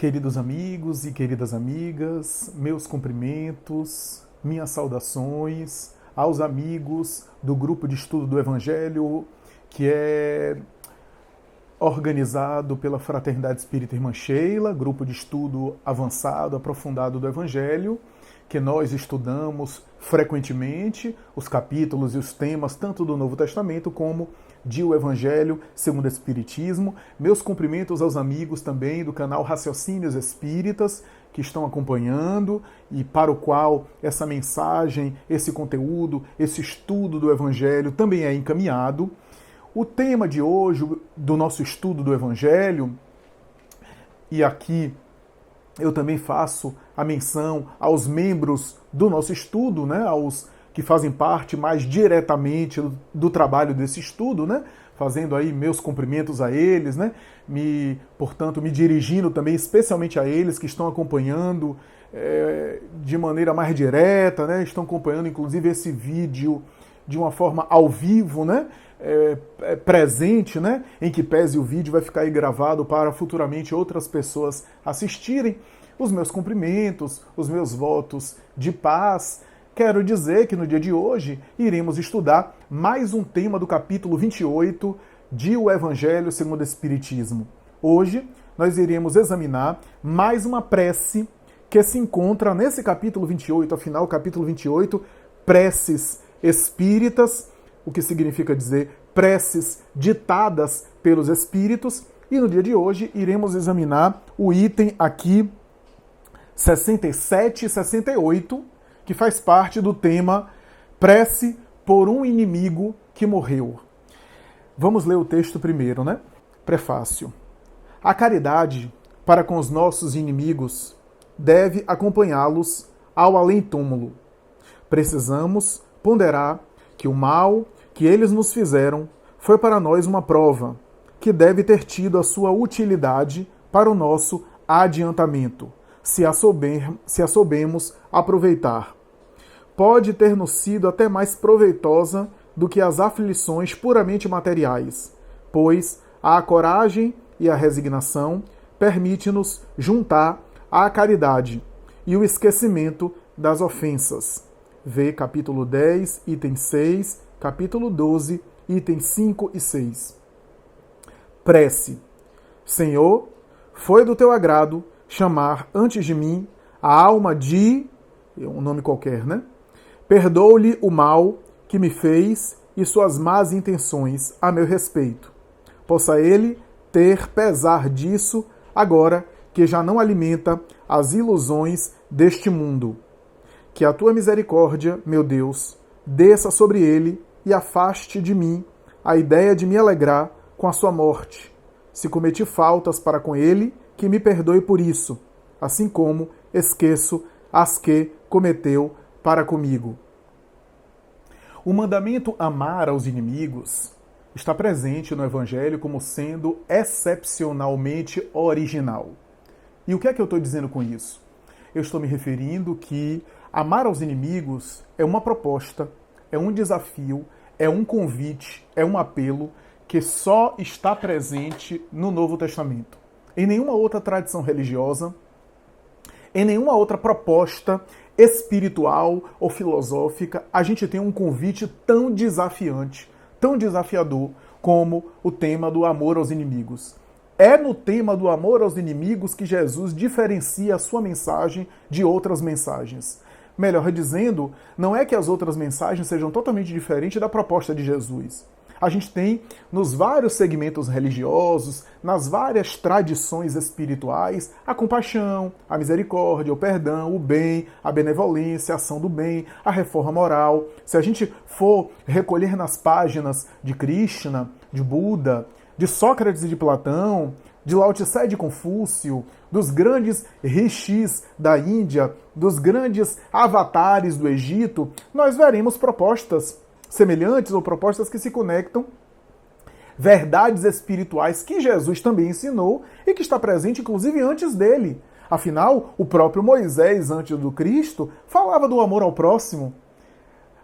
Queridos amigos e queridas amigas, meus cumprimentos, minhas saudações aos amigos do grupo de estudo do Evangelho, que é organizado pela Fraternidade Espírita Irmã Sheila, grupo de estudo avançado, aprofundado do Evangelho, que nós estudamos frequentemente os capítulos e os temas tanto do Novo Testamento como de O Evangelho segundo o Espiritismo. Meus cumprimentos aos amigos também do canal Raciocínios Espíritas que estão acompanhando e para o qual essa mensagem, esse conteúdo, esse estudo do Evangelho também é encaminhado. O tema de hoje do nosso estudo do Evangelho, e aqui eu também faço a menção aos membros do nosso estudo, né, aos que fazem parte mais diretamente do trabalho desse estudo, né, fazendo aí meus cumprimentos a eles, né, portanto, me dirigindo também especialmente a eles que estão acompanhando de maneira mais direta, né, estão acompanhando inclusive esse vídeo de uma forma ao vivo, né, presente, né, em que pese o vídeo vai ficar aí gravado para futuramente outras pessoas assistirem. Os meus cumprimentos, os meus votos de paz. Quero dizer que no dia de hoje iremos estudar mais um tema do capítulo 28 de O Evangelho segundo o Espiritismo. Hoje nós iremos examinar mais uma prece que se encontra nesse capítulo 28, afinal, capítulo 28, preces espíritas, o que significa dizer preces ditadas pelos espíritos, e no dia de hoje iremos examinar o item aqui 67 e 68, que faz parte do tema Prece por um inimigo que morreu. Vamos ler o texto primeiro, né? Prefácio. A caridade para com os nossos inimigos deve acompanhá-los ao além-túmulo. Precisamos ponderar que o mal que eles nos fizeram foi para nós uma prova, que deve ter tido a sua utilidade para o nosso adiantamento, se a soubemos aproveitar. Pode ter-nos sido até mais proveitosa do que as aflições puramente materiais, pois a coragem e a resignação permite-nos juntar à caridade e o esquecimento das ofensas. Vê capítulo 10, item 6, capítulo 12, itens 5 e 6. Prece. Senhor, foi do teu agrado chamar antes de mim a alma de... um nome qualquer, né? Perdoe-lhe o mal que me fez e suas más intenções a meu respeito. Possa ele ter pesar disso agora que já não alimenta as ilusões deste mundo. Que a tua misericórdia, meu Deus, desça sobre ele e afaste de mim a ideia de me alegrar com a sua morte. Se cometi faltas para com ele, que me perdoe por isso, assim como esqueço as que cometeu para comigo. O mandamento amar aos inimigos está presente no Evangelho como sendo excepcionalmente original. E o que é que eu estou dizendo com isso? Eu estou me referindo que amar aos inimigos é uma proposta, é um desafio, é um convite, é um apelo que só está presente no Novo Testamento. Em nenhuma outra tradição religiosa, em nenhuma outra proposta espiritual ou filosófica, a gente tem um convite tão desafiante, tão desafiador como o tema do amor aos inimigos. É no tema do amor aos inimigos que Jesus diferencia a sua mensagem de outras mensagens. Melhor dizendo, não é que as outras mensagens sejam totalmente diferentes da proposta de Jesus. A gente tem nos vários segmentos religiosos, nas várias tradições espirituais, a compaixão, a misericórdia, o perdão, o bem, a benevolência, a ação do bem, a reforma moral. Se a gente for recolher nas páginas de Krishna, de Buda, de Sócrates e de Platão, de Lao Tse e de Confúcio, dos grandes rishis da Índia, dos grandes avatares do Egito, nós veremos propostas semelhantes ou propostas que se conectam, verdades espirituais que Jesus também ensinou e que está presente inclusive antes dele. Afinal, o próprio Moisés, antes do Cristo, falava do amor ao próximo,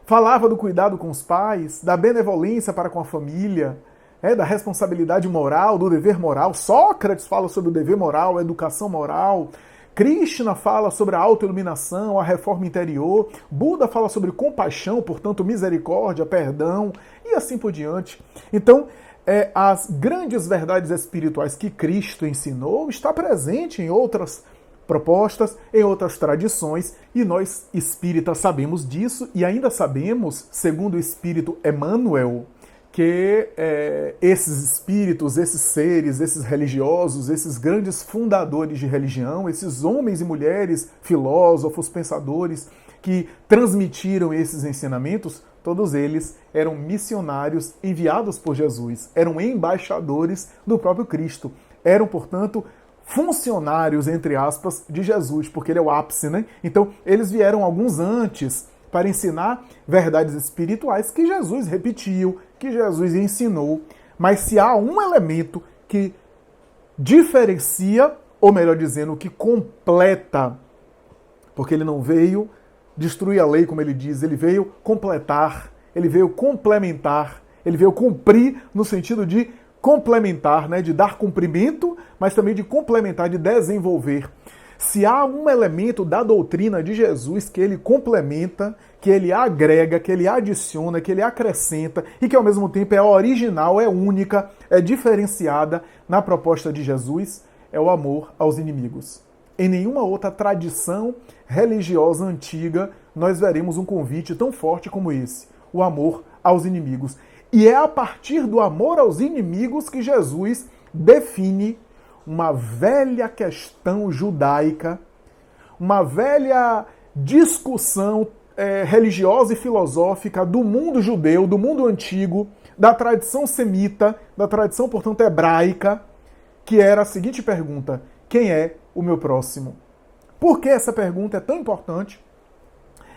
falava do cuidado com os pais, da benevolência para com a família, da responsabilidade moral, do dever moral. Sócrates fala sobre o dever moral, a educação moral. Krishna fala sobre a autoiluminação, a reforma interior. Buda fala sobre compaixão, portanto, misericórdia, perdão e assim por diante. Então, as grandes verdades espirituais que Cristo ensinou está presente em outras propostas, em outras tradições, e nós espíritas sabemos disso e ainda sabemos, segundo o espírito Emmanuel, que esses espíritos, esses seres, esses religiosos, esses grandes fundadores de religião, esses homens e mulheres, filósofos, pensadores, que transmitiram esses ensinamentos, todos eles eram missionários enviados por Jesus, eram embaixadores do próprio Cristo, eram, portanto, funcionários, entre aspas, de Jesus, porque ele é o ápice, né? Então, eles vieram alguns antes para ensinar verdades espirituais que Jesus repetiu, que Jesus ensinou. Mas se há um elemento que diferencia, ou melhor dizendo, que completa, porque ele não veio destruir a lei, como ele diz, ele veio completar, ele veio complementar, ele veio cumprir no sentido de complementar, né, de dar cumprimento, mas também de complementar, de desenvolver. Se há um elemento da doutrina de Jesus que ele complementa, que ele agrega, que ele adiciona, que ele acrescenta e que ao mesmo tempo é original, é única, é diferenciada na proposta de Jesus, é o amor aos inimigos. Em nenhuma outra tradição religiosa antiga nós veremos um convite tão forte como esse, o amor aos inimigos. E é a partir do amor aos inimigos que Jesus define uma velha questão judaica, uma velha discussão religiosa e filosófica do mundo judeu, do mundo antigo, da tradição semita, da tradição, portanto, hebraica, que era a seguinte pergunta: quem é o meu próximo? Por que essa pergunta é tão importante?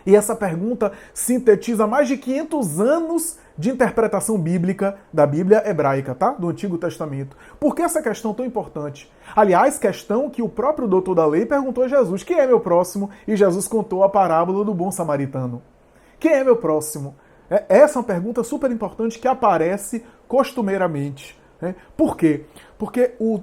E essa pergunta sintetiza mais de 500 anos de interpretação bíblica da Bíblia hebraica, tá? Do Antigo Testamento. Por que essa questão é tão importante? Aliás, questão que o próprio doutor da lei perguntou a Jesus: quem é meu próximo? E Jesus contou a parábola do bom samaritano. Quem é meu próximo? Essa é uma pergunta super importante que aparece costumeiramente. Né? Por quê? Porque o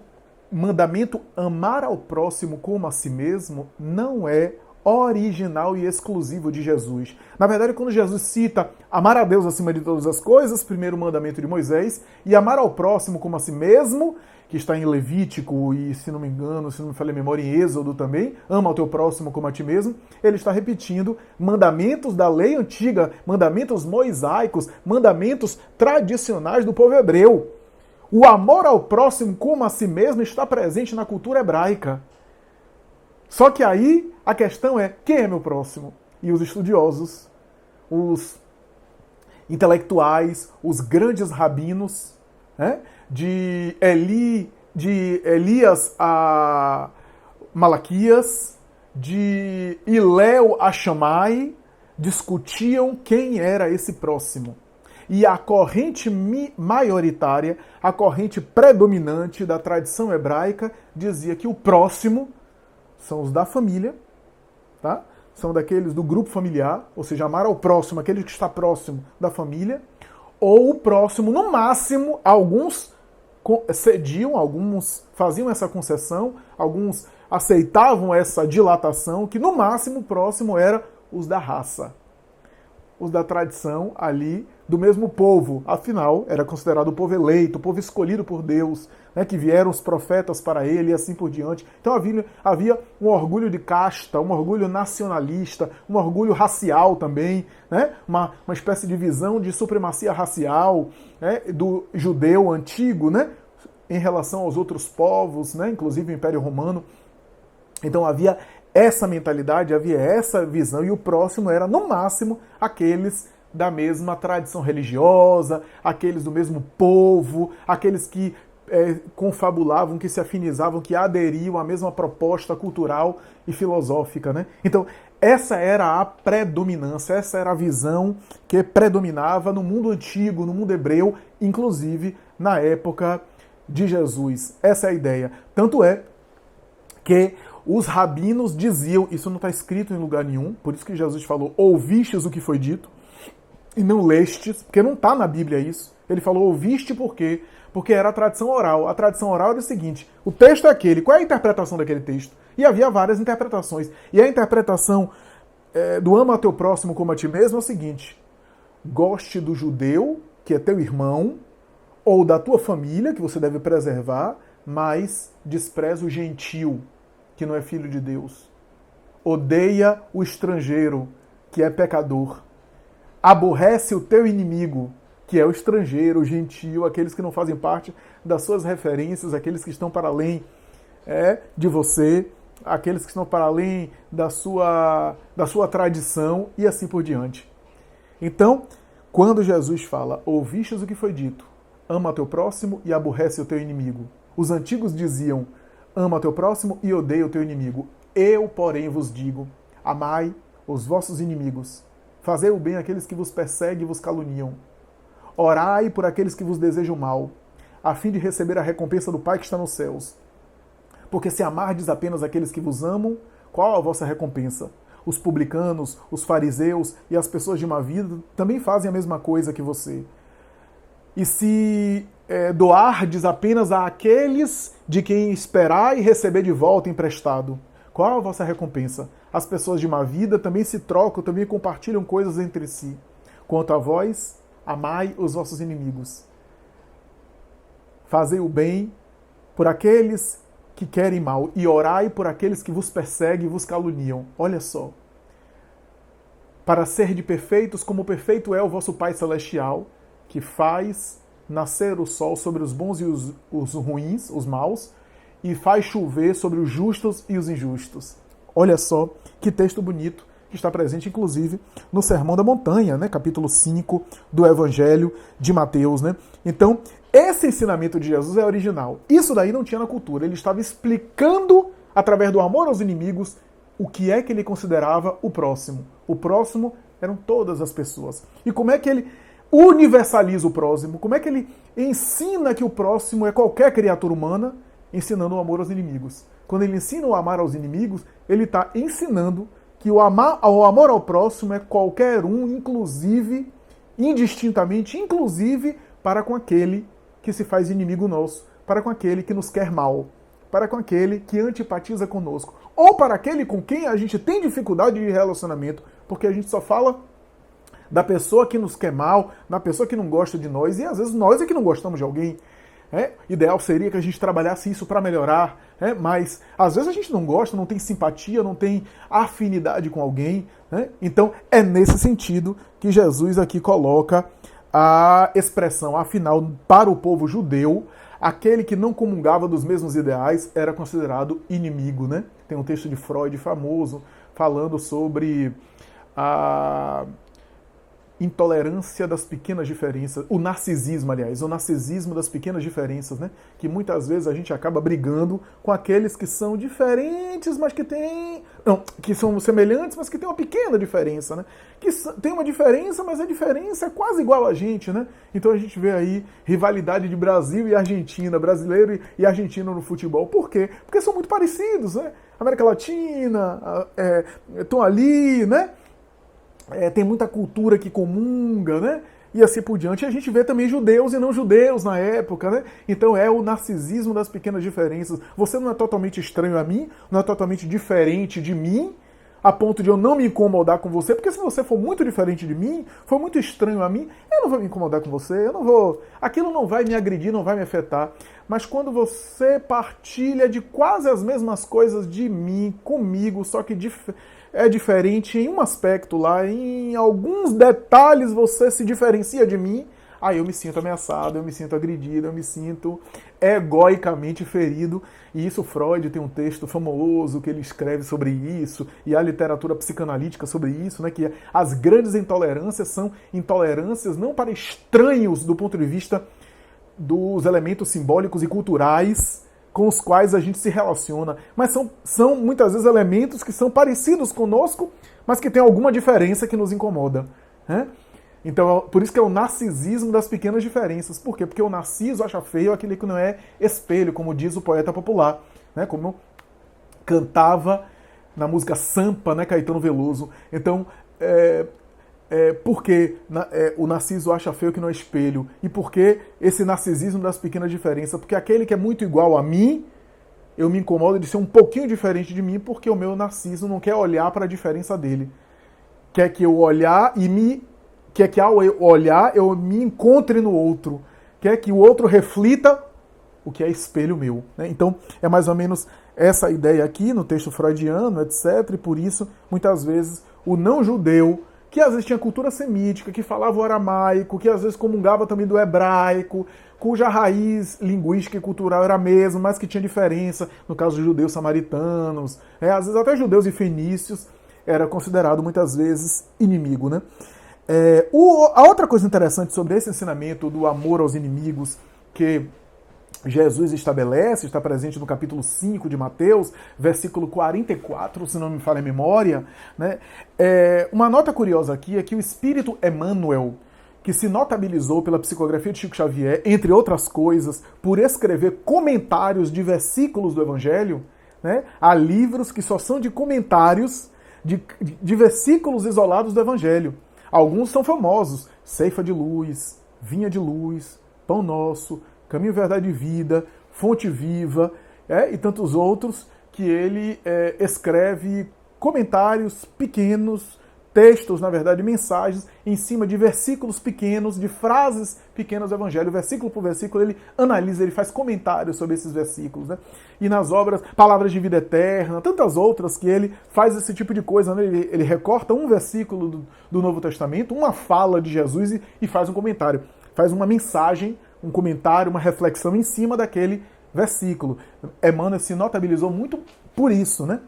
mandamento amar ao próximo como a si mesmo não é original e exclusivo de Jesus. Na verdade, quando Jesus cita amar a Deus acima de todas as coisas, primeiro mandamento de Moisés, e amar ao próximo como a si mesmo, que está em Levítico e, se não me engano, se não me falha a memória, em Êxodo também, ama ao teu próximo como a ti mesmo, ele está repetindo mandamentos da lei antiga, mandamentos mosaicos, mandamentos tradicionais do povo hebreu. O amor ao próximo como a si mesmo está presente na cultura hebraica. Só que aí a questão é: quem é meu próximo? E os estudiosos, os intelectuais, os grandes rabinos, né, de Elias a Malaquias, de Hilel a Shammai, discutiam quem era esse próximo. E a corrente maioritária, a corrente predominante da tradição hebraica dizia que o próximo são os da família, tá? São daqueles do grupo familiar, ou seja, amar ao próximo, aquele que está próximo da família, ou o próximo, no máximo, alguns cediam, alguns faziam essa concessão, alguns aceitavam essa dilatação, que no máximo o próximo era os da raça, os da tradição ali do mesmo povo. Afinal, era considerado o povo eleito, o povo escolhido por Deus, né, que vieram os profetas para ele e assim por diante. Então havia um orgulho de casta, um orgulho nacionalista, um orgulho racial também, né, uma espécie de visão de supremacia racial, né, do judeu antigo, né, em relação aos outros povos, né, inclusive o Império Romano. Então havia essa mentalidade, havia essa visão, e o próximo era, no máximo, aqueles da mesma tradição religiosa, aqueles do mesmo povo, aqueles que confabulavam, que se afinizavam, que aderiam à mesma proposta cultural e filosófica, né? Então, essa era a predominância, essa era a visão que predominava no mundo antigo, no mundo hebreu, inclusive na época de Jesus. Essa é a ideia. Tanto é que os rabinos diziam, isso não está escrito em lugar nenhum, por isso que Jesus falou: ouvistes o que foi dito, e não lestes, porque não está na Bíblia isso. Ele falou ouviste por quê? Porque era a tradição oral. A tradição oral era o seguinte, o texto é aquele, qual é a interpretação daquele texto? E havia várias interpretações. E a interpretação do ama a teu próximo como a ti mesmo é o seguinte, goste do judeu, que é teu irmão, ou da tua família, que você deve preservar, mas despreza o gentil, que não é filho de Deus. Odeia o estrangeiro, que é pecador. Aborrece o teu inimigo, que é o estrangeiro, o gentil, aqueles que não fazem parte das suas referências, aqueles que estão para além de você, aqueles que estão para além da sua tradição e assim por diante. Então, quando Jesus fala, ouvistes o que foi dito, ama teu próximo e aborrece o teu inimigo. Os antigos diziam, ama teu próximo e odeia o teu inimigo. Eu, porém, vos digo, amai os vossos inimigos, fazei o bem àqueles que vos perseguem e vos caluniam. Orai por aqueles que vos desejam mal, a fim de receber a recompensa do Pai que está nos céus. Porque se amardes apenas aqueles que vos amam, qual a vossa recompensa? Os publicanos, os fariseus e as pessoas de má vida também fazem a mesma coisa que você. E se doardes apenas àqueles de quem esperar e receber de volta emprestado, qual a vossa recompensa? As pessoas de má vida também se trocam, também compartilham coisas entre si. Quanto a vós, amai os vossos inimigos. Fazei o bem por aqueles que querem mal e orai por aqueles que vos perseguem e vos caluniam. Olha só. Para ser de perfeitos, como perfeito é o vosso Pai Celestial, que faz nascer o sol sobre os bons e os ruins, os maus, e faz chover sobre os justos e os injustos. Olha só que texto bonito que está presente, inclusive, no Sermão da Montanha, né? Capítulo 5 do Evangelho de Mateus. Né? Então, esse ensinamento de Jesus é original. Isso daí não tinha na cultura. Ele estava explicando, através do amor aos inimigos, o que é que ele considerava o próximo. O próximo eram todas as pessoas. E como é que ele universaliza o próximo? Como é que ele ensina que o próximo é qualquer criatura humana, ensinando o amor aos inimigos? Quando ele ensina o amar aos inimigos, ele está ensinando que o amor ao próximo é qualquer um, inclusive, indistintamente, inclusive para com aquele que se faz inimigo nosso, para com aquele que nos quer mal, para com aquele que antipatiza conosco, ou para aquele com quem a gente tem dificuldade de relacionamento, porque a gente só fala da pessoa que nos quer mal, da pessoa que não gosta de nós, e às vezes nós é que não gostamos de alguém. Ideal seria que a gente trabalhasse isso para melhorar, mas às vezes a gente não gosta, não tem simpatia, não tem afinidade com alguém. Então é nesse sentido que Jesus aqui coloca a expressão, afinal, para o povo judeu, aquele que não comungava dos mesmos ideais era considerado inimigo. Né? Tem um texto de Freud famoso falando sobre a intolerância das pequenas diferenças, o narcisismo, aliás, o narcisismo das pequenas diferenças, né? Que muitas vezes a gente acaba brigando com aqueles que são diferentes, mas que têm... Não, que são semelhantes, mas que têm uma pequena diferença, né? Que tem uma diferença, mas a diferença é quase igual a gente, né? Então a gente vê aí rivalidade de Brasil e Argentina, brasileiro e argentino no futebol. Por quê? Porque são muito parecidos, né? América Latina, estão ali, né? Tem muita cultura que comunga, né? E assim por diante. E a gente vê também judeus e não judeus na época, né? Então é o narcisismo das pequenas diferenças. Você não é totalmente estranho a mim, não é totalmente diferente de mim, a ponto de eu não me incomodar com você, porque se você for muito diferente de mim, for muito estranho a mim, eu não vou me incomodar com você, eu não vou... Aquilo não vai me agredir, não vai me afetar. Mas quando você partilha de quase as mesmas coisas de mim, comigo, só que é diferente em um aspecto lá, em alguns detalhes você se diferencia de mim, aí eu me sinto ameaçado, eu me sinto agredido, eu me sinto egoicamente ferido. E isso Freud tem um texto famoso que ele escreve sobre isso, e a literatura psicanalítica sobre isso, né, que as grandes intolerâncias são intolerâncias não para estranhos do ponto de vista dos elementos simbólicos e culturais com os quais a gente se relaciona, mas são muitas vezes elementos que são parecidos conosco, mas que tem alguma diferença que nos incomoda. Né? Então, por isso que é o narcisismo das pequenas diferenças. Por quê? Porque o narciso acha feio aquele que não é espelho, como diz o poeta popular, né? Como cantava na música Sampa, né, Caetano Veloso. Então, por que o Narciso acha feio que não é espelho? E por que esse narcisismo das pequenas diferenças? Porque aquele que é muito igual a mim, eu me incomodo de ser um pouquinho diferente de mim, porque o meu Narciso não quer olhar para a diferença dele. Quer que eu olhar quer que ao eu olhar eu me encontre no outro. Quer que o outro reflita o que é espelho meu. Né? Então, é mais ou menos essa ideia aqui no texto freudiano, etc. E por isso, muitas vezes, o não-judeu, que às vezes tinha cultura semítica, que falava o aramaico, que às vezes comungava também do hebraico, cuja raiz linguística e cultural era a mesma, mas que tinha diferença, no caso dos judeus samaritanos, às vezes até judeus e fenícios, era considerado muitas vezes inimigo. Né? A outra coisa interessante sobre esse ensinamento do amor aos inimigos, que Jesus estabelece, está presente no capítulo 5 de Mateus, versículo 44, se não me falha a memória, né? Uma nota curiosa aqui é que o Espírito Emmanuel, que se notabilizou pela psicografia de Chico Xavier, entre outras coisas, por escrever comentários de versículos do Evangelho, né? Há livros que só são de comentários de versículos isolados do Evangelho. Alguns são famosos, Ceifa de Luz, Vinha de Luz, Pão Nosso, Caminho, Verdade e Vida, Fonte Viva, e tantos outros, que ele escreve comentários pequenos, textos, na verdade, mensagens, em cima de versículos pequenos, de frases pequenas do Evangelho, versículo por versículo, ele analisa, ele faz comentários sobre esses versículos. Né? E nas obras, Palavras de Vida Eterna, tantas outras que ele faz esse tipo de coisa. Né? Ele recorta um versículo do Novo Testamento, uma fala de Jesus e faz um comentário, faz uma mensagem, um comentário, uma reflexão em cima daquele versículo. Emmanuel se notabilizou muito por isso, né?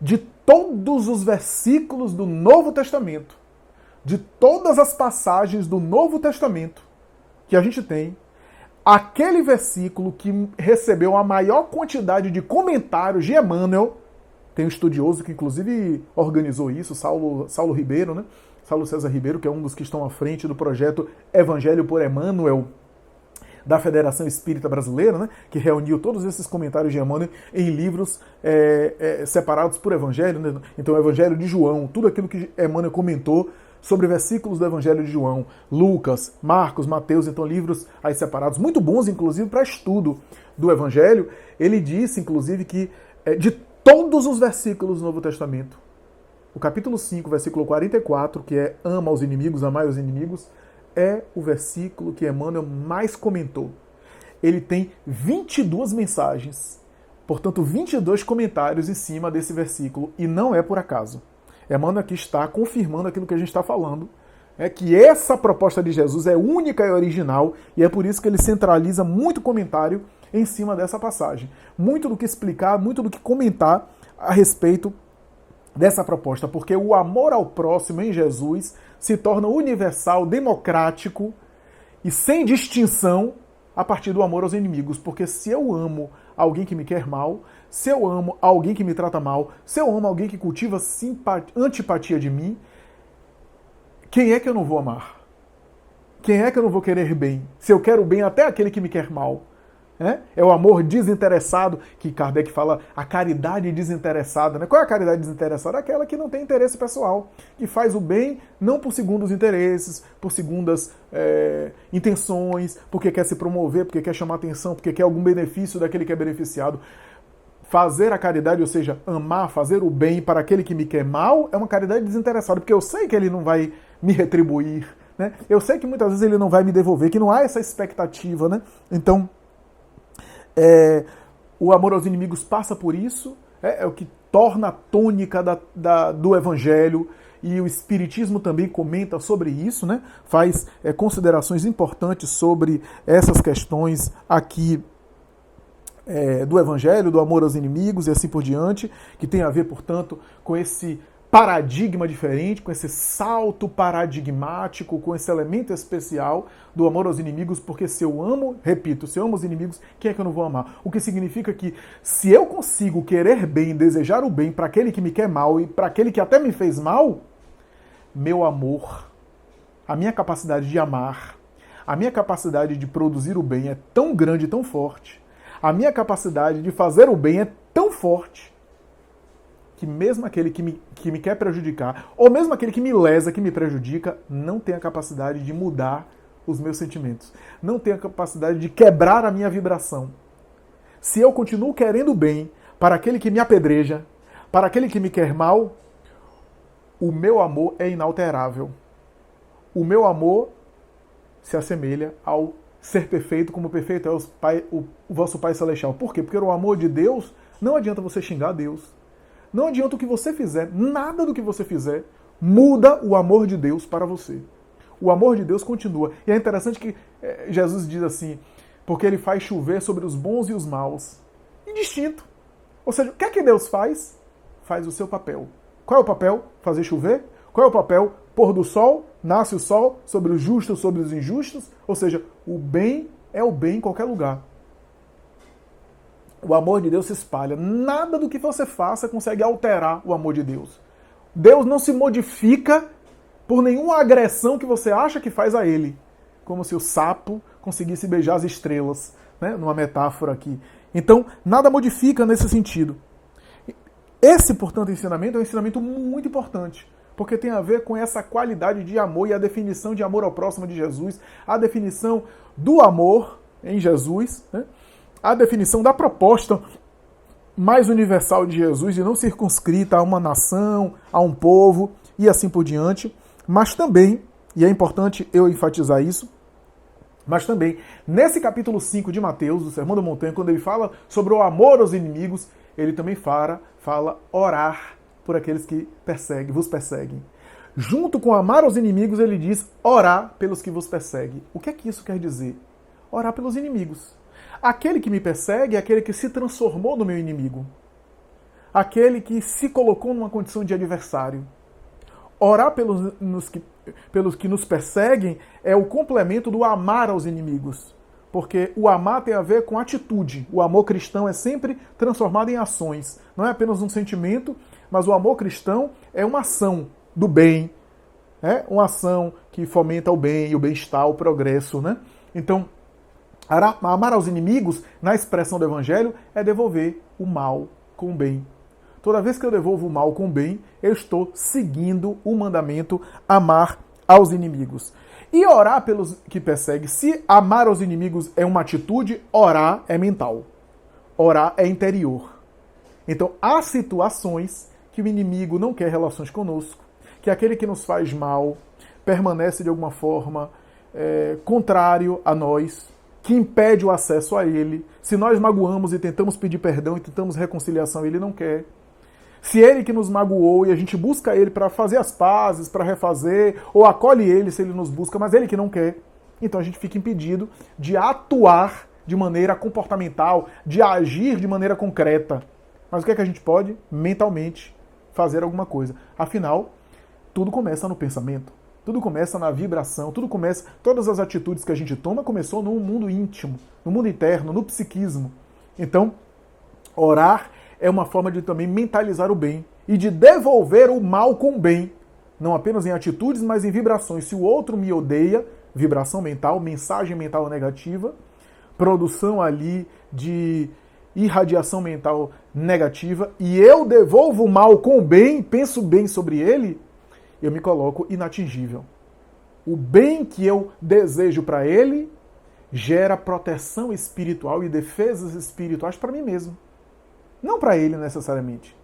De todos os versículos do Novo Testamento, de todas as passagens do Novo Testamento que a gente tem, aquele versículo que recebeu a maior quantidade de comentários de Emmanuel, tem um estudioso que inclusive organizou isso, Saulo Ribeiro, né? Saulo César Ribeiro, que é um dos que estão à frente do projeto Evangelho por Emmanuel, da Federação Espírita Brasileira, né, que reuniu todos esses comentários de Emmanuel em livros separados por Evangelho. Né? Então, o Evangelho de João, tudo aquilo que Emmanuel comentou sobre versículos do Evangelho de João, Lucas, Marcos, Mateus, então livros aí separados, muito bons, inclusive, para estudo do Evangelho. Ele disse, inclusive, que de todos os versículos do Novo Testamento, o capítulo 5, versículo 44, que é ama aos inimigos, amai aos inimigos, é o versículo que Emmanuel mais comentou. Ele tem 22 mensagens, portanto 22 comentários em cima desse versículo, e não é por acaso. Emmanuel aqui está confirmando aquilo que a gente está falando, que essa proposta de Jesus é única e original, e é por isso que ele centraliza muito comentário em cima dessa passagem. Muito do que explicar, muito do que comentar a respeito dessa proposta, porque o amor ao próximo em Jesus se torna universal, democrático e sem distinção a partir do amor aos inimigos. Porque se eu amo alguém que me quer mal, se eu amo alguém que me trata mal, se eu amo alguém que cultiva antipatia de mim, quem é que eu não vou amar? Quem é que eu não vou querer bem? Se eu quero bem até aquele que me quer mal. É o amor desinteressado, que Kardec fala, a caridade desinteressada. Né? Qual é a caridade desinteressada? Aquela que não tem interesse pessoal, que faz o bem não por segundos interesses, por segundas intenções, porque quer se promover, porque quer chamar atenção, porque quer algum benefício daquele que é beneficiado. Fazer a caridade, ou seja, amar, fazer o bem para aquele que me quer mal, é uma caridade desinteressada, porque eu sei que ele não vai me retribuir, né? Eu sei que muitas vezes ele não vai me devolver, que não há essa expectativa, né? Então, o amor aos inimigos passa por isso, é o que torna a tônica do Evangelho, e o Espiritismo também comenta sobre isso, né? Faz considerações importantes sobre essas questões aqui do Evangelho, do amor aos inimigos e assim por diante, que tem a ver, portanto, com esse paradigma diferente, com esse salto paradigmático, com esse elemento especial do amor aos inimigos, porque se eu amo, repito, se eu amo os inimigos, quem é que eu não vou amar? O que significa que se eu consigo querer bem, desejar o bem para aquele que me quer mal e para aquele que até me fez mal, meu amor, a minha capacidade de amar, a minha capacidade de produzir o bem é tão grande, tão forte, a minha capacidade de fazer o bem é tão forte, que mesmo aquele que me quer prejudicar, ou mesmo aquele que me lesa, que me prejudica, não tem a capacidade de mudar os meus sentimentos. Não tem a capacidade de quebrar a minha vibração. Se eu continuo querendo bem para aquele que me apedreja, para aquele que me quer mal, o meu amor é inalterável. O meu amor se assemelha ao ser perfeito, como perfeito é o vosso Pai Celestial. Por quê? Porque o amor de Deus, não adianta você xingar Deus. Não adianta o que você fizer, nada do que você fizer muda o amor de Deus para você. O amor de Deus continua. E é interessante que Jesus diz assim, porque ele faz chover sobre os bons e os maus. Indistinto. Ou seja, o que é que Deus faz? Faz o seu papel. Qual é o papel? Fazer chover? Qual é o papel? Pôr do sol, nasce o sol sobre os justos, sobre os injustos. Ou seja, o bem é o bem em qualquer lugar. O amor de Deus se espalha. Nada do que você faça consegue alterar o amor de Deus. Deus não se modifica por nenhuma agressão que você acha que faz a ele. Como se o sapo conseguisse beijar as estrelas, né? Numa metáfora aqui. Então, nada modifica nesse sentido. Esse, portanto, ensinamento é um ensinamento muito importante, porque tem a ver com essa qualidade de amor e a definição de amor ao próximo de Jesus, a definição do amor em Jesus, né? A definição da proposta mais universal de Jesus e não circunscrita a uma nação, a um povo e assim por diante, mas também, e é importante eu enfatizar isso, mas também nesse capítulo 5 de Mateus, do Sermão da Montanha, quando ele fala sobre o amor aos inimigos, ele também fala orar por aqueles que vos perseguem. Junto com amar aos inimigos, ele diz orar pelos que vos perseguem. O que é que isso quer dizer? Orar pelos inimigos. Aquele que me persegue é aquele que se transformou no meu inimigo. Aquele que se colocou numa condição de adversário. Orar pelos que nos perseguem é o complemento do amar aos inimigos. Porque o amar tem a ver com atitude. O amor cristão é sempre transformado em ações. Não é apenas um sentimento, mas o amor cristão é uma ação do bem. É uma ação que fomenta o bem, o bem-estar, o progresso, né? Então, amar aos inimigos, na expressão do Evangelho, é devolver o mal com o bem. Toda vez que eu devolvo o mal com o bem, eu estou seguindo o mandamento amar aos inimigos. E orar pelos que perseguem. Se amar aos inimigos é uma atitude, orar é mental. Orar é interior. Então, há situações que o inimigo não quer relações conosco, que aquele que nos faz mal permanece de alguma forma contrário a nós, que impede o acesso a ele. Se nós magoamos e tentamos pedir perdão e tentamos reconciliação, ele não quer. Se ele que nos magoou e a gente busca ele para fazer as pazes, para refazer, ou acolhe ele se ele nos busca, mas ele que não quer, então a gente fica impedido de atuar de maneira comportamental, de agir de maneira concreta. Mas o que é que a gente pode? Mentalmente fazer alguma coisa. Afinal, tudo começa no pensamento. Tudo começa na vibração, todas as atitudes que a gente toma começou no mundo íntimo, no mundo interno, no psiquismo. Então, orar é uma forma de também mentalizar o bem e de devolver o mal com o bem, não apenas em atitudes, mas em vibrações. Se o outro me odeia, vibração mental, mensagem mental negativa, produção ali de irradiação mental negativa, e eu devolvo o mal com o bem, penso bem sobre ele, eu me coloco inatingível. O bem que eu desejo para ele gera proteção espiritual e defesas espirituais para mim mesmo. Não para ele necessariamente.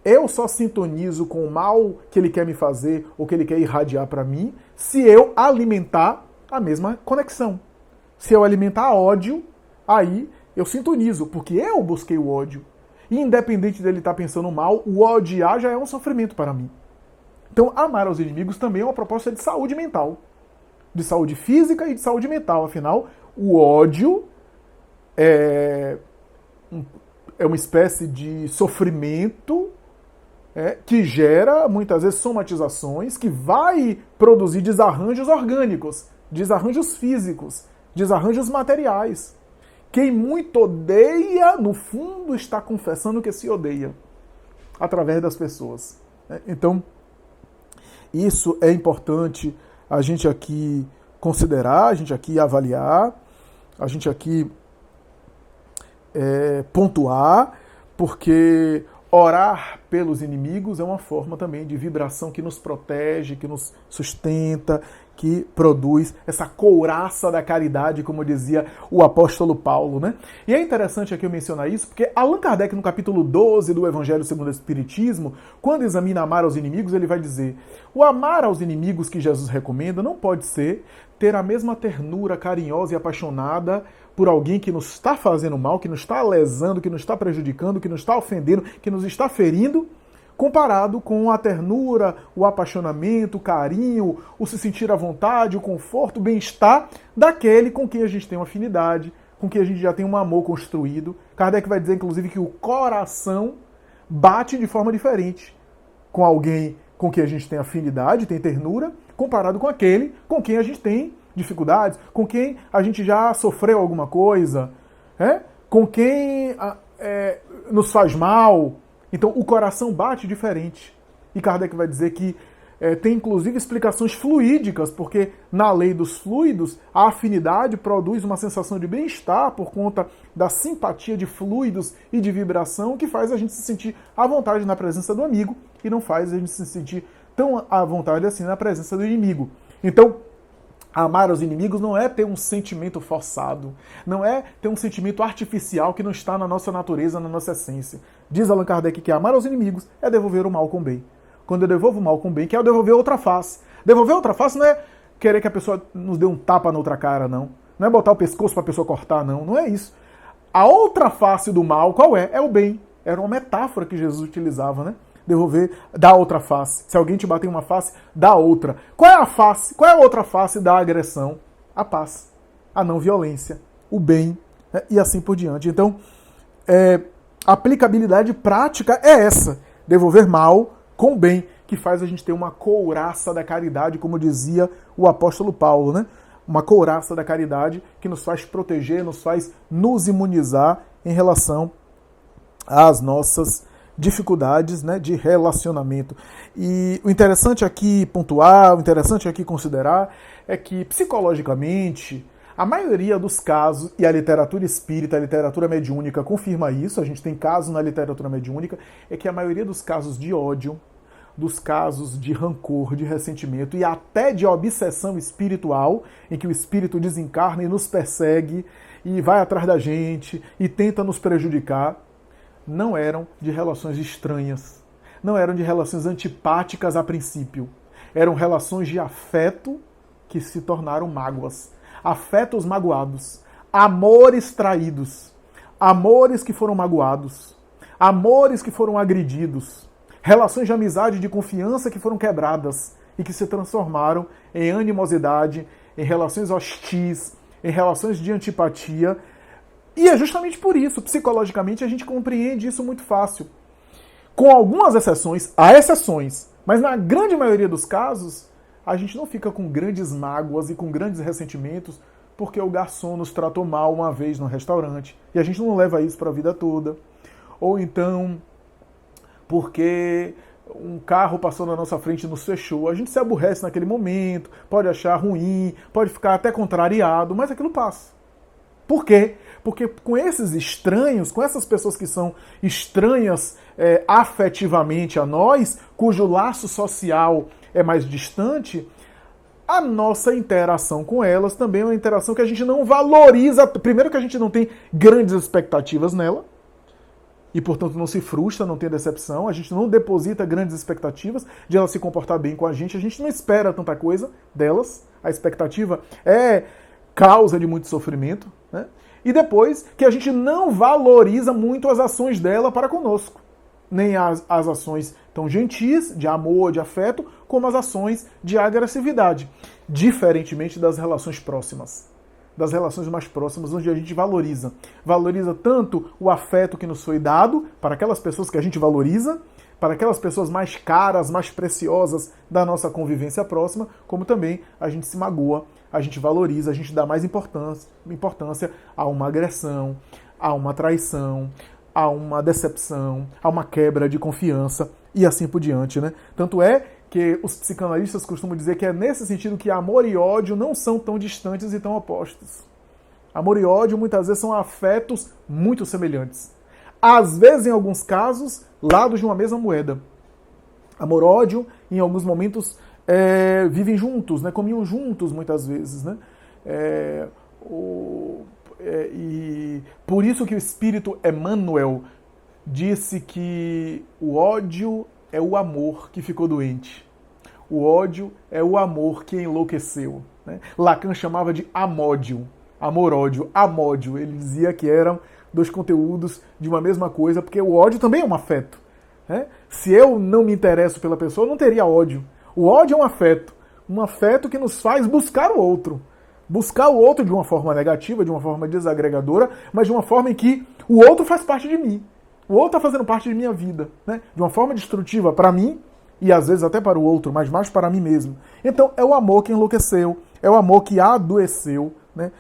Eu só sintonizo com o mal que ele quer me fazer ou que ele quer irradiar para mim se eu alimentar a mesma conexão. Se eu alimentar ódio, aí eu sintonizo, porque eu busquei o ódio. E independente dele estar pensando mal, o odiar já é um sofrimento para mim. Então, amar aos inimigos também é uma proposta de saúde mental. De saúde física e de saúde mental. Afinal, o ódio é uma espécie de sofrimento que gera, muitas vezes, somatizações, que vai produzir desarranjos orgânicos, desarranjos físicos, desarranjos materiais. Quem muito odeia, no fundo, está confessando que se odeia através das pessoas. Então, isso é importante a gente aqui considerar, a gente aqui avaliar, a gente aqui pontuar, porque Orar pelos inimigos é uma forma também de vibração que nos protege, que nos sustenta, que produz essa couraça da caridade, como dizia o apóstolo Paulo, né? E é interessante aqui eu mencionar isso, porque Allan Kardec, no capítulo 12 do Evangelho segundo o Espiritismo, quando examina amar aos inimigos, ele vai dizer: o amar aos inimigos que Jesus recomenda não pode ser ter a mesma ternura carinhosa e apaixonada por alguém que nos está fazendo mal, que nos está lesando, que nos está prejudicando, que nos está ofendendo, que nos está ferindo, comparado com a ternura, o apaixonamento, o carinho, o se sentir à vontade, o conforto, o bem-estar daquele com quem a gente tem uma afinidade, com quem a gente já tem um amor construído. Kardec vai dizer, inclusive, que o coração bate de forma diferente com alguém com quem a gente tem afinidade, tem ternura, comparado com aquele com quem a gente tem dificuldades, com quem a gente já sofreu alguma coisa, com quem nos faz mal. Então o coração bate diferente. E Kardec vai dizer que tem inclusive explicações fluídicas, porque na lei dos fluidos a afinidade produz uma sensação de bem-estar por conta da simpatia de fluidos e de vibração que faz a gente se sentir à vontade na presença do amigo e não faz a gente se sentir tão à vontade assim na presença do inimigo. Então, amar os inimigos não é ter um sentimento forçado, não é ter um sentimento artificial que não está na nossa natureza, na nossa essência. Diz Allan Kardec que amar aos inimigos é devolver o mal com o bem. Quando eu devolvo o mal com o bem, que é eu devolver outra face. Devolver outra face não é querer que a pessoa nos dê um tapa na outra cara, não. Não é botar o pescoço para a pessoa cortar, não. Não é isso. A outra face do mal, qual é? É o bem. Era uma metáfora que Jesus utilizava, né? Devolver, dar outra face. Se alguém te bater em uma face, dá outra. Qual é a face? Qual é a outra face da agressão? A paz, a não violência, o bem, né? E assim por diante. Então, a aplicabilidade prática é essa: devolver mal com o bem, que faz a gente ter uma couraça da caridade, como dizia o apóstolo Paulo, né? Uma couraça da caridade que nos faz proteger, nos faz nos imunizar em relação às nossas dificuldades, né, de relacionamento. E o interessante aqui pontuar, o interessante aqui considerar é que, psicologicamente, a maioria dos casos, e a literatura espírita, a literatura mediúnica confirma isso, a gente tem casos na literatura mediúnica, é que a maioria dos casos de ódio, dos casos de rancor, de ressentimento e até de obsessão espiritual, em que o espírito desencarna e nos persegue e vai atrás da gente e tenta nos prejudicar, não eram de relações estranhas, não eram de relações antipáticas a princípio. Eram relações de afeto que se tornaram mágoas. Afetos magoados, amores traídos, amores que foram magoados, amores que foram agredidos, relações de amizade e de confiança que foram quebradas e que se transformaram em animosidade, em relações hostis, em relações de antipatia. E é justamente por isso, psicologicamente, a gente compreende isso muito fácil. Com algumas exceções, há exceções, mas na grande maioria dos casos, a gente não fica com grandes mágoas e com grandes ressentimentos porque o garçom nos tratou mal uma vez no restaurante e a gente não leva isso para a vida toda. Ou então, porque um carro passou na nossa frente e nos fechou. A gente se aborrece naquele momento, pode achar ruim, pode ficar até contrariado, mas aquilo passa. Por quê? Porque com esses estranhos, com essas pessoas que são estranhas afetivamente a nós, cujo laço social é mais distante, a nossa interação com elas também é uma interação que a gente não valoriza. Primeiro que a gente não tem grandes expectativas nela, e portanto não se frustra, não tem decepção, a gente não deposita grandes expectativas de elas se comportar bem com a gente não espera tanta coisa delas, a expectativa é causa de muito sofrimento, né? E depois que a gente não valoriza muito as ações dela para conosco, nem as ações tão gentis, de amor, de afeto, como as ações de agressividade, diferentemente das relações próximas, das relações mais próximas, onde a gente valoriza tanto o afeto que nos foi dado para aquelas pessoas que a gente valoriza, para aquelas pessoas mais caras, mais preciosas da nossa convivência próxima, como também a gente se magoa, a gente valoriza, a gente dá mais importância a uma agressão, a uma traição, a uma decepção, a uma quebra de confiança e assim por diante, né? Tanto é que os psicanalistas costumam dizer que é nesse sentido que amor e ódio não são tão distantes e tão opostos. Amor e ódio muitas vezes são afetos muito semelhantes. Às vezes, em alguns casos, lados de uma mesma moeda. Amor e ódio, em alguns momentos, vivem juntos, né? Comiam juntos muitas vezes, né? E por isso que o Espírito Emmanuel disse que o ódio é o amor que ficou doente. O ódio é o amor que enlouqueceu. Né? Lacan chamava de amódio. Amor-ódio, amódio. Ele dizia que eram dois conteúdos de uma mesma coisa, porque o ódio também é um afeto. Né? Se eu não me interesso pela pessoa, eu não teria ódio. O ódio é um afeto que nos faz buscar o outro. Buscar o outro de uma forma negativa, de uma forma desagregadora, mas de uma forma em que o outro faz parte de mim. O outro está fazendo parte de minha vida. Né? De uma forma destrutiva para mim, e às vezes até para o outro, mas mais para mim mesmo. Então é o amor que enlouqueceu, é o amor que adoeceu. Né?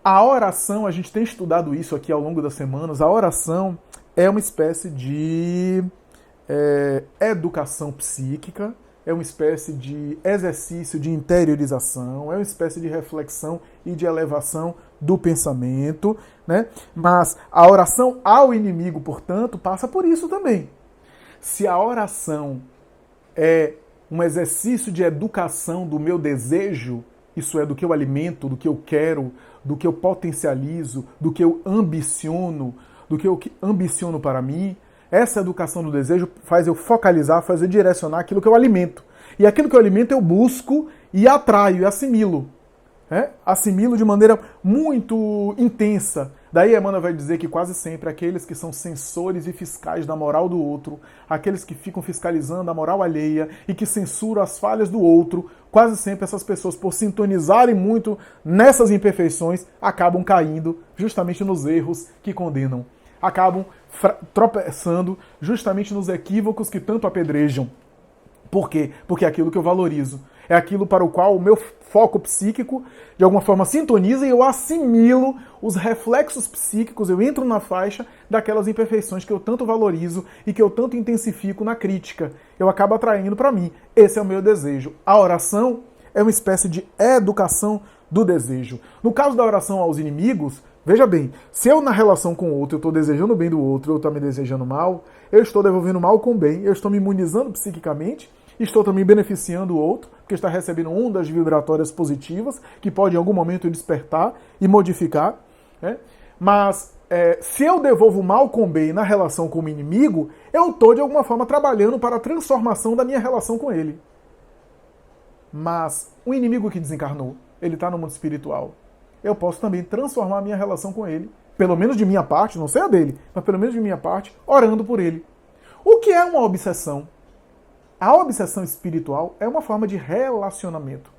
A oração, a gente tem estudado isso aqui ao longo das semanas, a oração é uma espécie de educação psíquica, é uma espécie de exercício de interiorização, é uma espécie de reflexão e de elevação do pensamento, né? Mas a oração ao inimigo, portanto, passa por isso também. Se a oração é um exercício de educação do meu desejo, isso é, do que eu alimento, do que eu quero, do que eu potencializo, do que eu ambiciono, do que eu ambiciono para mim, essa educação do desejo faz eu focalizar, faz eu direcionar aquilo que eu alimento. E aquilo que eu alimento eu busco e atraio e assimilo. Assimilo de maneira muito intensa. Daí Emmanuel vai dizer que quase sempre aqueles que são censores e fiscais da moral do outro, aqueles que ficam fiscalizando a moral alheia e que censuram as falhas do outro, quase sempre essas pessoas, por sintonizarem muito nessas imperfeições, acabam caindo justamente nos erros que condenam. Acabam tropeçando justamente nos equívocos que tanto apedrejam. Por quê? Porque é aquilo que eu valorizo. É aquilo para o qual o meu foco psíquico, de alguma forma, sintoniza e eu assimilo os reflexos psíquicos, eu entro na faixa daquelas imperfeições que eu tanto valorizo e que eu tanto intensifico na crítica. Eu acabo atraindo para mim. Esse é o meu desejo. A oração é uma espécie de educação do desejo. No caso da oração aos inimigos, veja bem, se eu na relação com o outro eu estou desejando o bem do outro, eu estou me desejando mal, eu estou devolvendo mal com bem, eu estou me imunizando psiquicamente, estou também beneficiando o outro, porque está recebendo ondas vibratórias positivas, que pode em algum momento despertar e modificar. Né? Mas se eu devolvo mal com bem na relação com o inimigo, eu estou de alguma forma trabalhando para a transformação da minha relação com ele. Mas o inimigo que desencarnou, ele está no mundo espiritual. Eu posso também transformar a minha relação com ele, pelo menos de minha parte, não sei a dele, mas pelo menos de minha parte, orando por ele. O que é uma obsessão? A obsessão espiritual é uma forma de relacionamento.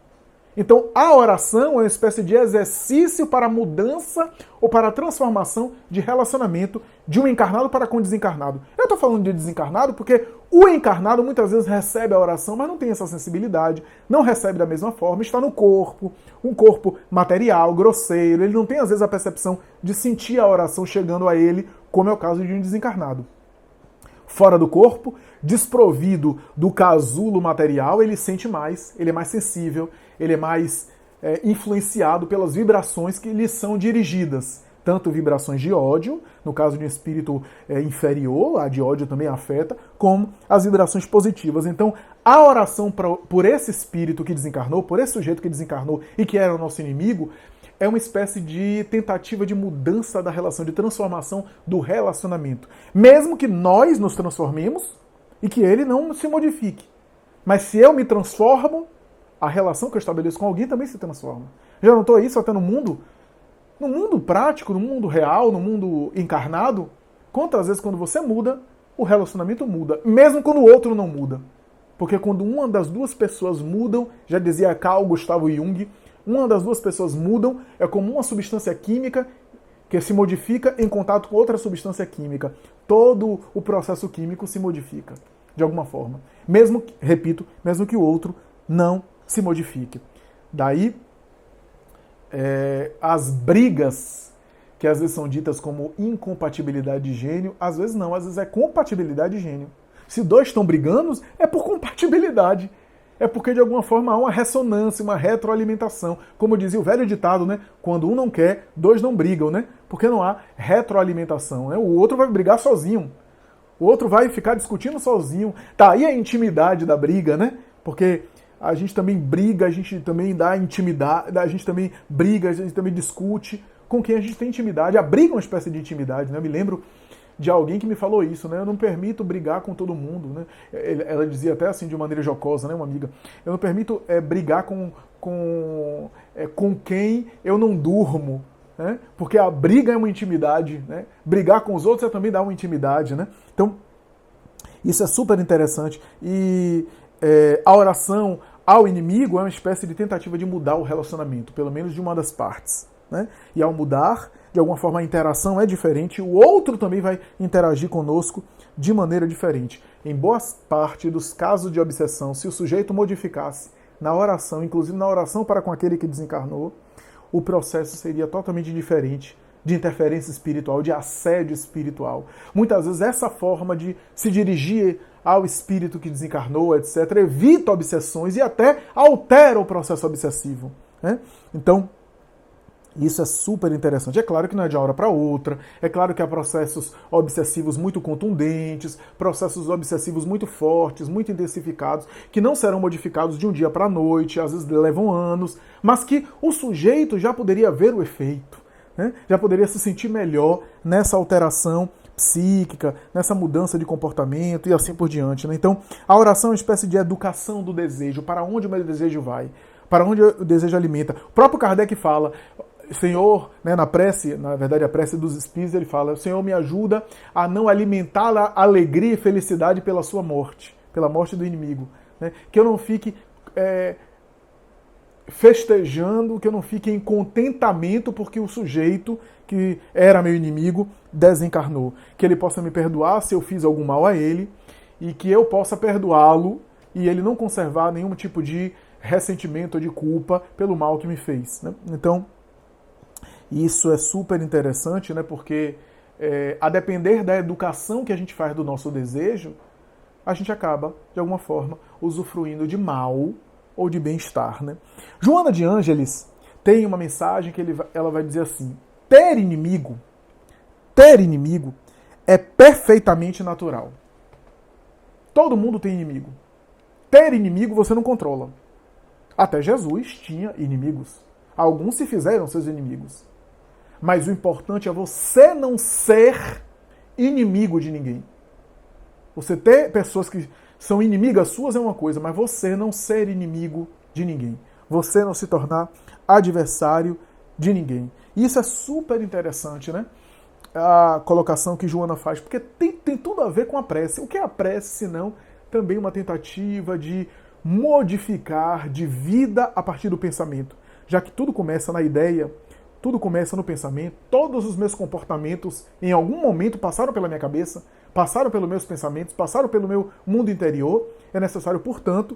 Então, a oração é uma espécie de exercício para a mudança ou para a transformação de relacionamento de um encarnado para com o desencarnado. Eu estou falando de desencarnado porque o encarnado muitas vezes recebe a oração, mas não tem essa sensibilidade, não recebe da mesma forma, está no corpo, um corpo material, grosseiro, ele não tem às vezes a percepção de sentir a oração chegando a ele, como é o caso de um desencarnado. Fora do corpo, desprovido do casulo material, ele sente mais, ele é mais sensível, ele é mais influenciado pelas vibrações que lhe são dirigidas. Tanto vibrações de ódio, no caso de um espírito inferior, a de ódio também afeta, como as vibrações positivas. Então, a oração por esse espírito que desencarnou, por esse sujeito que desencarnou e que era o nosso inimigo, é uma espécie de tentativa de mudança da relação, de transformação do relacionamento. Mesmo que nós nos transformemos e que ele não se modifique. Mas se eu me transformo, a relação que eu estabeleço com alguém também se transforma. Já notou isso até no mundo? No mundo prático, no mundo real, no mundo encarnado, quantas vezes quando você muda, o relacionamento muda, mesmo quando o outro não muda. Porque quando uma das duas pessoas mudam, já dizia Carl Gustavo Jung, uma das duas pessoas mudam, é como uma substância química que se modifica em contato com outra substância química. Todo o processo químico se modifica, de alguma forma. Mesmo, repito, mesmo que o outro não se modifique. Daí, as brigas, que às vezes são ditas como incompatibilidade de gênio, às vezes não, às vezes é compatibilidade de gênio. Se dois estão brigando, é por compatibilidade. É porque, de alguma forma, há uma ressonância, uma retroalimentação. Como dizia o velho ditado, né? Quando um não quer, dois não brigam, né? Porque não há retroalimentação, né? O outro vai brigar sozinho. O outro vai ficar discutindo sozinho. Tá aí a intimidade da briga, né? Porque a gente também briga, a gente também dá intimidade, a gente também briga, a gente também discute com quem a gente tem intimidade. A briga é uma espécie de intimidade, né? Eu me lembro de alguém que me falou isso, né? Eu não permito brigar com todo mundo, né? Ela dizia até assim, de maneira jocosa, né? Uma amiga. Eu não permito brigar com quem eu não durmo, né? Porque a briga é uma intimidade, né? Brigar com os outros é também dar uma intimidade, né? Então, isso é super interessante. E a oração ao inimigo é uma espécie de tentativa de mudar o relacionamento, pelo menos de uma das partes, né? E ao mudar, de alguma forma a interação é diferente, o outro também vai interagir conosco de maneira diferente. Em boa parte dos casos de obsessão, se o sujeito modificasse na oração, inclusive na oração para com aquele que desencarnou, o processo seria totalmente diferente de interferência espiritual, de assédio espiritual. Muitas vezes essa forma de se dirigir ao espírito que desencarnou, etc., evita obsessões e até altera o processo obsessivo, né? Então, isso é super interessante. É claro que não é de uma hora para outra, é claro que há processos obsessivos muito contundentes, processos obsessivos muito fortes, muito intensificados, que não serão modificados de um dia para a noite, às vezes levam anos, mas que o sujeito já poderia ver o efeito, né? Já poderia se sentir melhor nessa alteração psíquica, nessa mudança de comportamento e assim por diante, né? Então, a oração é uma espécie de educação do desejo, para onde o meu desejo vai, para onde o desejo alimenta. O próprio Kardec fala, Senhor, né, na prece, na verdade a prece dos espíritos, ele fala, Senhor, me ajuda a não alimentar a alegria e felicidade pela sua morte, pela morte do inimigo, né? Que eu não fique festejando, que eu não fique em contentamento porque o sujeito que era meu inimigo desencarnou. Que ele possa me perdoar se eu fiz algum mal a ele e que eu possa perdoá-lo e ele não conservar nenhum tipo de ressentimento ou de culpa pelo mal que me fez, né? Então, isso é super interessante, né? Porque a depender da educação que a gente faz do nosso desejo, a gente acaba, de alguma forma, usufruindo de mal ou de bem-estar, né? Joana de Ângeles tem uma mensagem que ela vai dizer assim: ter inimigo é perfeitamente natural. Todo mundo tem inimigo. Ter inimigo você não controla. Até Jesus tinha inimigos. Alguns se fizeram seus inimigos. Mas o importante é você não ser inimigo de ninguém. Você ter pessoas que são inimigas suas é uma coisa, mas você não ser inimigo de ninguém. Você não se tornar adversário de ninguém. Isso é super interessante, né? A colocação que Joana faz, porque tem tudo a ver com a prece. O que é a prece, senão também uma tentativa de modificar de vida a partir do pensamento? Já que tudo começa na ideia, tudo começa no pensamento, todos os meus comportamentos em algum momento passaram pela minha cabeça, passaram pelos meus pensamentos, passaram pelo meu mundo interior. É necessário, portanto,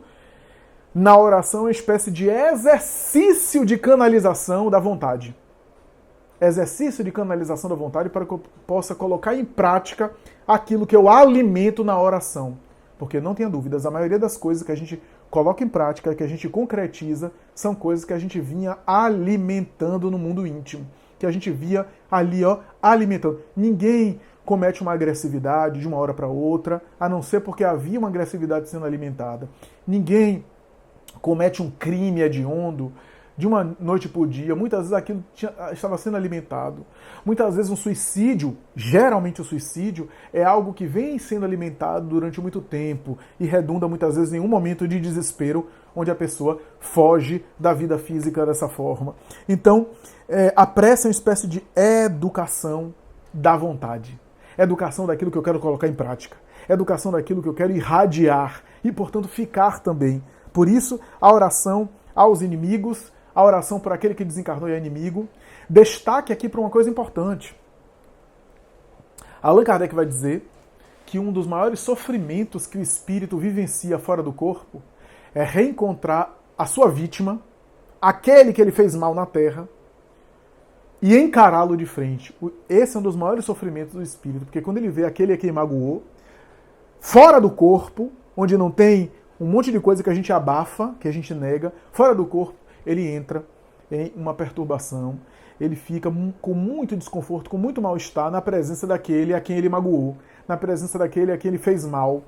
na oração, uma espécie de exercício de canalização da vontade. Exercício de canalização da vontade para que eu possa colocar em prática aquilo que eu alimento na oração. Porque não tenha dúvidas, a maioria das coisas que a gente coloca em prática, que a gente concretiza, são coisas que a gente vinha alimentando no mundo íntimo. Que a gente via ali, alimentando. Ninguém comete uma agressividade de uma hora para outra, a não ser porque havia uma agressividade sendo alimentada. Ninguém comete um crime hediondo de uma noite para o dia. Muitas vezes aquilo estava sendo alimentado. Muitas vezes um suicídio, geralmente o suicídio, é algo que vem sendo alimentado durante muito tempo e redunda muitas vezes em um momento de desespero, onde a pessoa foge da vida física dessa forma. Então, a prece é uma espécie de educação da vontade. Educação daquilo que eu quero colocar em prática. Educação daquilo que eu quero irradiar e, portanto, ficar também. Por isso, a oração aos inimigos, a oração por aquele que desencarnou e é inimigo. Destaque aqui para uma coisa importante. Allan Kardec vai dizer que um dos maiores sofrimentos que o espírito vivencia fora do corpo é reencontrar a sua vítima, aquele que ele fez mal na terra, e encará-lo de frente. Esse é um dos maiores sofrimentos do espírito, porque quando ele vê aquele a quem magoou, fora do corpo, onde não tem um monte de coisa que a gente abafa, que a gente nega, fora do corpo, ele entra em uma perturbação, ele fica com muito desconforto, com muito mal-estar na presença daquele a quem ele magoou, na presença daquele a quem ele fez mal,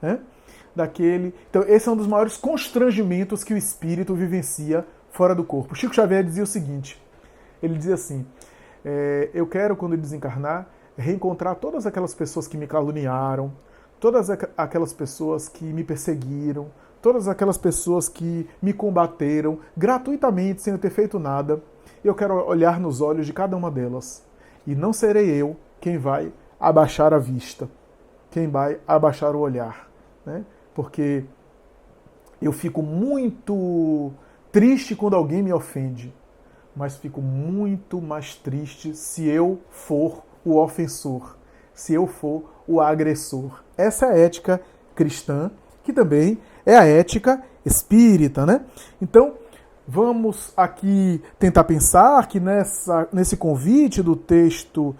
né? Então, esse é um dos maiores constrangimentos que o espírito vivencia fora do corpo. Chico Xavier dizia o seguinte, ele dizia assim, eu quero, quando desencarnar, reencontrar todas aquelas pessoas que me caluniaram, todas aquelas pessoas que me perseguiram, todas aquelas pessoas que me combateram gratuitamente, sem eu ter feito nada. Eu quero olhar nos olhos de cada uma delas. E não serei eu quem vai abaixar a vista, quem vai abaixar o olhar, né? Porque eu fico muito triste quando alguém me ofende, mas fico muito mais triste se eu for o ofensor, se eu for o agressor. Essa é a ética cristã, que também é a ética espírita, né? Então, vamos aqui tentar pensar que nesse convite do texto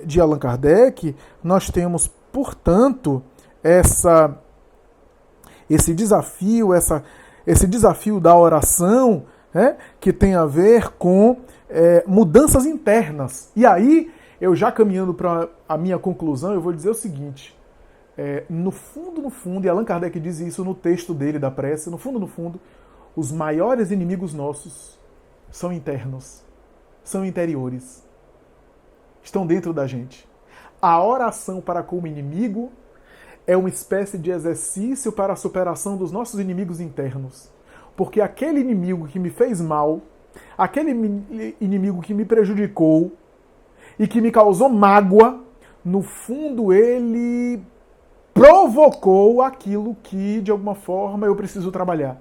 de Allan Kardec, nós temos, portanto, esse desafio da oração, né, que tem a ver com mudanças internas. E aí, eu já caminhando para a minha conclusão, eu vou dizer o seguinte, no fundo, e Allan Kardec diz isso no texto dele da prece, no fundo, os maiores inimigos nossos são internos, são interiores, estão dentro da gente. A oração para com o inimigo é uma espécie de exercício para a superação dos nossos inimigos internos. Porque aquele inimigo que me fez mal, aquele inimigo que me prejudicou e que me causou mágoa, no fundo ele provocou aquilo que, de alguma forma, eu preciso trabalhar.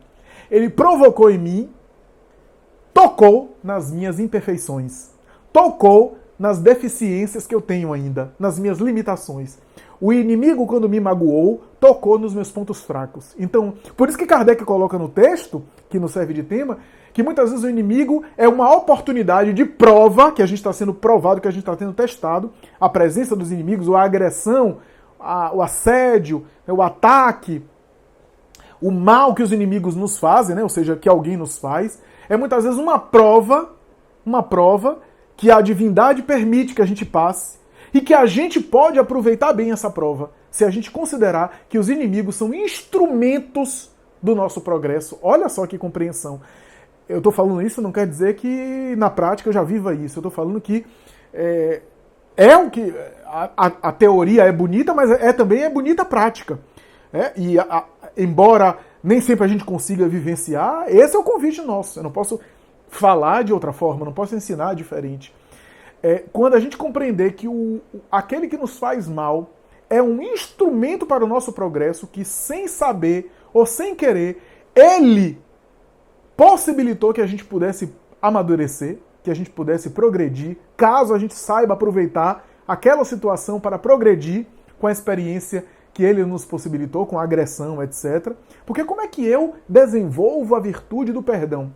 Ele provocou em mim, tocou nas minhas imperfeições, tocou nas deficiências que eu tenho ainda, nas minhas limitações. O inimigo, quando me magoou, tocou nos meus pontos fracos. Então, por isso que Kardec coloca no texto, que nos serve de tema, que muitas vezes o inimigo é uma oportunidade de prova, que a gente está sendo provado, que a gente está tendo testado, a presença dos inimigos, a agressão, o assédio, o ataque, o mal que os inimigos nos fazem, né? Ou seja, que alguém nos faz, é muitas vezes uma prova que a divindade permite que a gente passe e que a gente pode aproveitar bem essa prova, se a gente considerar que os inimigos são instrumentos do nosso progresso. Olha só que compreensão. Eu estou falando isso, não quer dizer que na prática eu já viva isso. Eu estou falando que o que a teoria é bonita, mas também é bonita a prática. Embora nem sempre a gente consiga vivenciar, esse é o convite nosso. Eu não posso falar de outra forma, não posso ensinar diferente. Quando a gente compreender que aquele que nos faz mal é um instrumento para o nosso progresso, que sem saber ou sem querer, ele possibilitou que a gente pudesse amadurecer, que a gente pudesse progredir, caso a gente saiba aproveitar aquela situação para progredir com a experiência que ele nos possibilitou, com a agressão, etc. Porque como é que eu desenvolvo a virtude do perdão?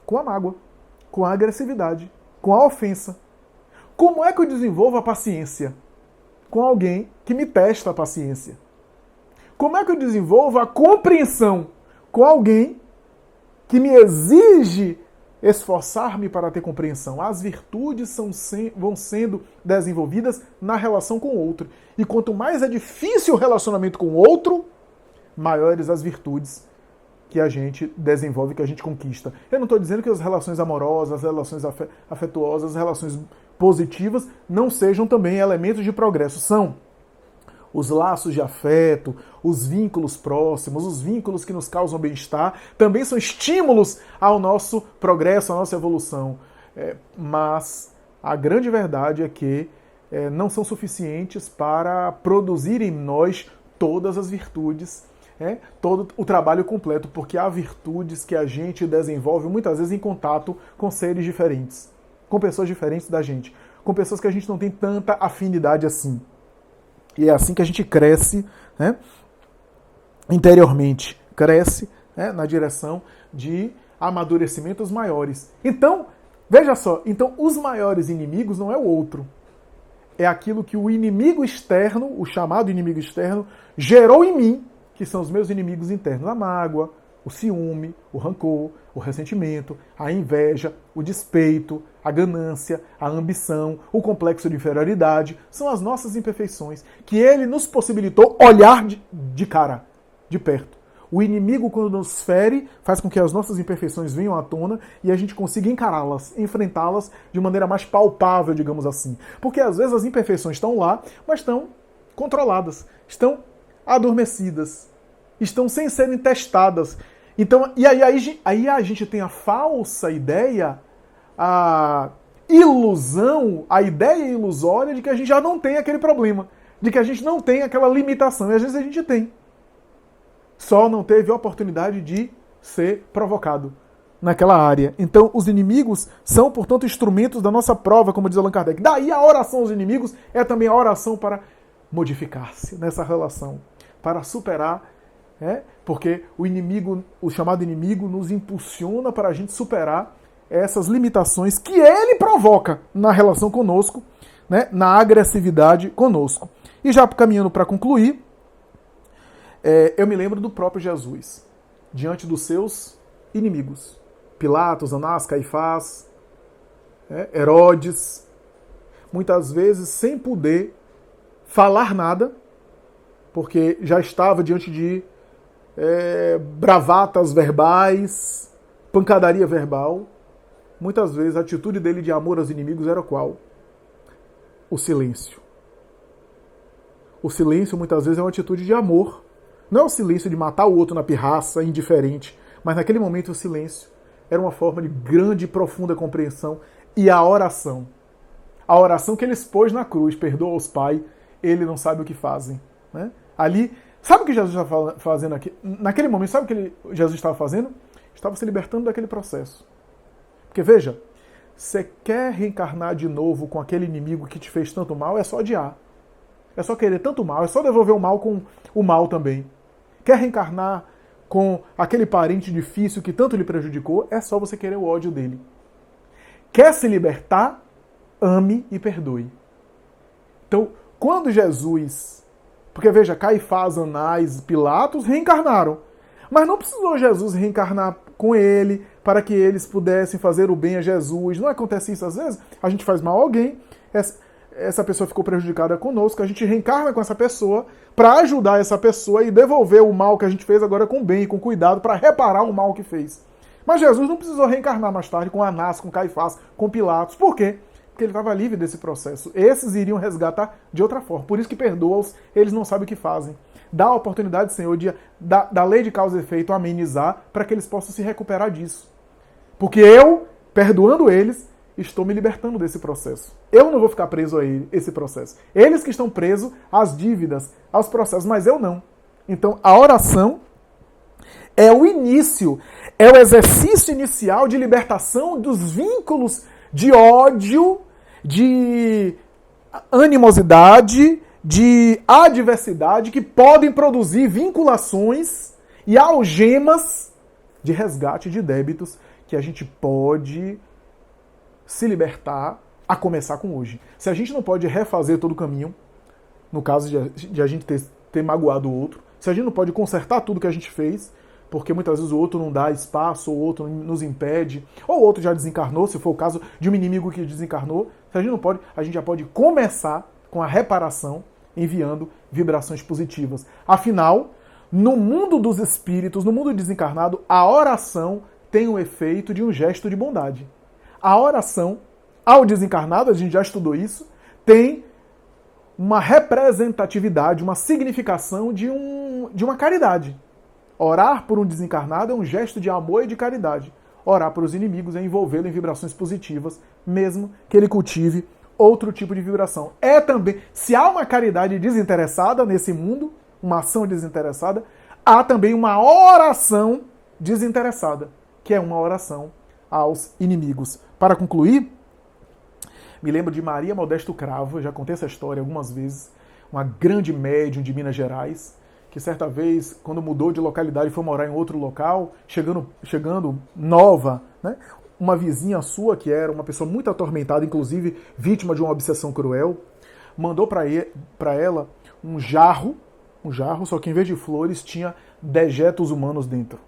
Com a mágoa, com a agressividade, com a ofensa. Como é que eu desenvolvo a paciência? Com alguém que me testa a paciência. Como é que eu desenvolvo a compreensão? Com alguém que me exige esforçar-me para ter compreensão. As virtudes vão sendo desenvolvidas na relação com o outro. E quanto mais é difícil o relacionamento com o outro, maiores as virtudes que a gente desenvolve, que a gente conquista. Eu não estou dizendo que as relações amorosas, as relações afetuosas, as relações positivas não sejam também elementos de progresso. São os laços de afeto, os vínculos próximos, os vínculos que nos causam bem-estar, também são estímulos ao nosso progresso, à nossa evolução. Mas a grande verdade é que não são suficientes para produzir em nós todas as virtudes, todo o trabalho completo, porque há virtudes que a gente desenvolve muitas vezes em contato com seres diferentes, com pessoas diferentes da gente, com pessoas que a gente não tem tanta afinidade assim. E é assim que a gente cresce, interiormente, cresce na direção de amadurecimentos maiores. Então, veja só, os maiores inimigos não é o outro. É aquilo que o inimigo externo, o chamado inimigo externo, gerou em mim, que são os meus inimigos internos. A mágoa, O ciúme, o rancor, o ressentimento, a inveja, o despeito, a ganância, a ambição, o complexo de inferioridade, são as nossas imperfeições que ele nos possibilitou olhar de cara, de perto. O inimigo, quando nos fere, faz com que as nossas imperfeições venham à tona e a gente consiga encará-las, enfrentá-las de maneira mais palpável, digamos assim. Porque às vezes as imperfeições estão lá, mas estão controladas, estão adormecidas, estão sem serem testadas. Então, aí a gente tem a falsa ideia, a ilusão, a ideia ilusória de que a gente já não tem aquele problema, de que a gente não tem aquela limitação, e às vezes a gente tem. Só não teve a oportunidade de ser provocado naquela área. Então, os inimigos são, portanto, instrumentos da nossa prova, como diz Allan Kardec. Daí a oração aos inimigos é também a oração para modificar-se nessa relação, para superar, porque o inimigo, o chamado inimigo, nos impulsiona para a gente superar essas limitações que ele provoca na relação conosco, né, na agressividade conosco. E já caminhando para concluir, eu me lembro do próprio Jesus, diante dos seus inimigos. Pilatos, Anás, Caifás, Herodes, muitas vezes sem poder falar nada, porque já estava diante de bravatas verbais, pancadaria verbal. Muitas vezes a atitude dele de amor aos inimigos era qual? O silêncio. O silêncio muitas vezes é uma atitude de amor. Não é o silêncio de matar o outro na pirraça, indiferente, mas naquele momento o silêncio era uma forma de grande e profunda compreensão. E a oração que ele expôs na cruz, perdoa-os, Pai, ele não sabe o que fazem. Né? Ali, sabe o que Jesus estava fazendo aqui? Naquele momento, sabe o que Jesus estava fazendo? Estava se libertando daquele processo. Porque veja, você quer reencarnar de novo com aquele inimigo que te fez tanto mal, é só odiar. É só querer tanto mal, é só devolver o mal com o mal também. Quer reencarnar com aquele parente difícil que tanto lhe prejudicou, é só você querer o ódio dele. Quer se libertar? Ame e perdoe. Então, quando Jesus... Porque veja, Caifás, Anás, Pilatos reencarnaram. Mas não precisou Jesus reencarnar com ele para que eles pudessem fazer o bem a Jesus. Não acontece isso às vezes? A gente faz mal a alguém, essa pessoa ficou prejudicada conosco, a gente reencarna com essa pessoa para ajudar essa pessoa e devolver o mal que a gente fez agora com bem e com cuidado para reparar o mal que fez. Mas Jesus não precisou reencarnar mais tarde com Anás, com Caifás, com Pilatos. Por quê? Porque ele estava livre desse processo. Esses iriam resgatar de outra forma. Por isso que perdoa-os, eles não sabem o que fazem. Dá a oportunidade, Senhor, da lei de causa e efeito amenizar para que eles possam se recuperar disso. Porque eu, perdoando eles, estou me libertando desse processo. Eu não vou ficar preso a esse processo. Eles que estão presos às dívidas, aos processos, mas eu não. Então, a oração é o início, é o exercício inicial de libertação dos vínculos de ódio, de animosidade, de adversidade que podem produzir vinculações e algemas de resgate de débitos que a gente pode se libertar, a começar com hoje. Se a gente não pode refazer todo o caminho, no caso de a gente ter magoado o outro, se a gente não pode consertar tudo que a gente fez, porque muitas vezes o outro não dá espaço, ou o outro nos impede, ou o outro já desencarnou, se for o caso de um inimigo que desencarnou, se a gente não pode, a gente já pode começar com a reparação, enviando vibrações positivas. Afinal, no mundo dos espíritos, no mundo desencarnado, a oração tem o efeito de um gesto de bondade. A oração, ao desencarnado, a gente já estudou isso, tem uma representatividade, uma significação de uma caridade. Orar por um desencarnado é um gesto de amor e de caridade. Orar por os inimigos é envolvê-lo em vibrações positivas, mesmo que ele cultive outro tipo de vibração. É também, se há uma caridade desinteressada nesse mundo, uma ação desinteressada, há também uma oração desinteressada, que é uma oração aos inimigos. Para concluir, me lembro de Maria Modesto Cravo, já contei essa história algumas vezes, uma grande médium de Minas Gerais, que certa vez, quando mudou de localidade e foi morar em outro local, chegando nova, né? Uma vizinha sua, que era uma pessoa muito atormentada, inclusive vítima de uma obsessão cruel, mandou para ela um jarro, só que em vez de flores tinha dejetos humanos dentro.